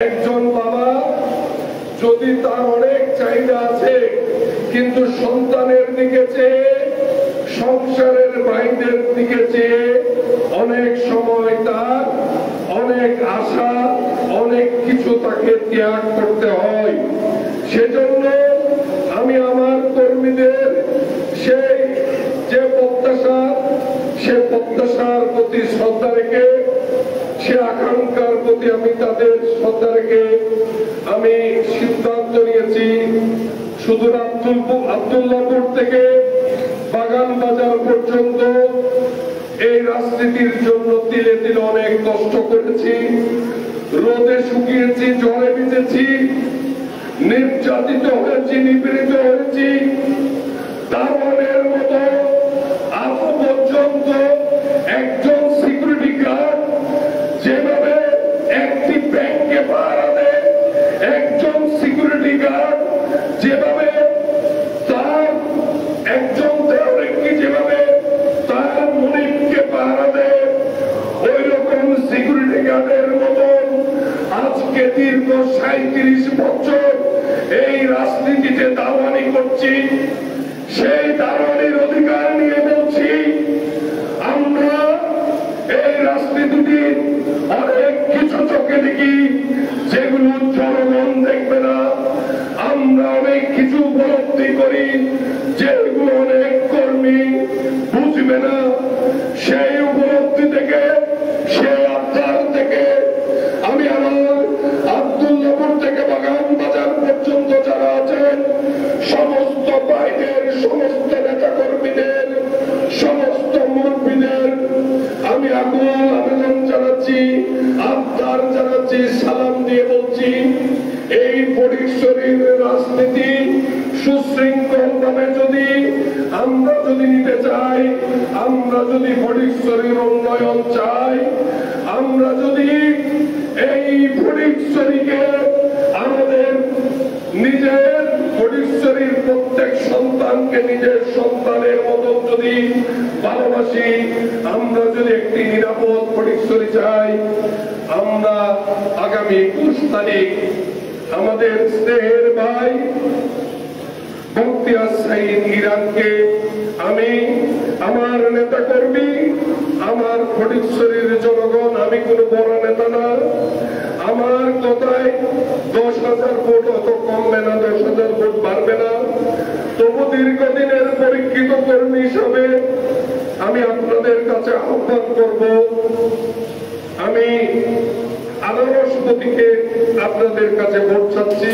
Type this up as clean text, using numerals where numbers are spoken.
একজন বাবা যদি তার অনেক চাহিদা আছে কিন্তু সন্তানের দিকে চেয়ে সংসারের বাইরের দিকে চেয়ে অনেক সময় তার অনেক আশা অনেক কিছু তাকে ত্যাগ করতে হয়। সেজন্য আমি আমার কর্মীদের সেই যে প্রত্যাশার প্রতি শ্রদ্ধা রেখে সে আকাঙ্ক্ষার প্রতি আমি তাদের শ্রদ্ধা রেখে আমি সিদ্ধান্ত নিয়েছি সুদূর আব্দুল্লাহপুর থেকে বাগান বাজার পর্যন্ত এই রাজনীতির জন্য তিলে তিলে অনেক কষ্ট করেছি, রোদে শুকিয়েছি, জলে ভিজেছি, নির্যাতিত হয়েছি, নিপীড়িত হয়েছি। দারোয়ানের মতো আজ পর্যন্ত একজন সিকিউরিটি গার্ড যেভাবে একটি ব্যাংকে পাহারা দেয়, একজন সিকিউরিটি গার্ড যেভাবে তার একজন দেওরেককে যেভাবে তার মনিবকে পাহারা দেয়, ওই রকম সিকিউরিটি গার্ডের মতন আজকে দীর্ঘ 37 বছর এই রাজনীতিতে দাওয়ানি করছি। সেই দাওয়ানির অধিকার নিয়ে বলছি আমরা এই রাজনীতিতে অনেক কিছু চোখে দেখি যেগুলো জনগণ দেখবে না, আমরা অনেক কিছু উপলব্ধি করি যেগুলো অনেক কর্মী বুঝবে না। সেই উপলব্ধি থেকে সেই আবদার থেকে আমি আমার আব্দুল্লাহপুর থেকে বাগান বাজার পর্যন্ত যারা আছেন সমস্ত ভাইদের, সমস্ত নেতা কর্মীদের, সমস্ত মুরব্বীদের আমি আকুল আবেদন জানাচ্ছি, আবদার জানাচ্ছি, সালাম দিয়ে বলছি এই ফটিকছড়ির রাজনীতি সুশৃঙ্খল ভাবে আমরা যদি নিতে চাই, আমরা যদি ফটিকছড়ির উন্নয়ন চাই, আমরা যদি এই ফটিকছড়িকে আমাদের নিজের ফটিকছড়ির প্রত্যেক সন্তানকে নিজের সন্তানের মতো যদি ভালোবাসি, আমরা যদি একটি নিরাপদ ফটিকছড়ি চাই, আমরা আগামী 21 তারিখ আমাদের স্নেহের ভাই বখতিয়ার সাঈদ ইরানকে আমি আমার নেতা কর্মী, আমার ফটিকছড়ির জনগণ, আমি কোনো বড় নেতা না, আমার কথায় 10,000 ভোট অত কমবে না, 10,000 ভোট বাড়বে না, তবু দীর্ঘদিনের পরীক্ষিত কর্মী হিসাবে আমি আপনাদের কাছে আহ্বান করব, আমি আনারস প্রতীকে আপনাদের কাছে ভোট চাচ্ছি।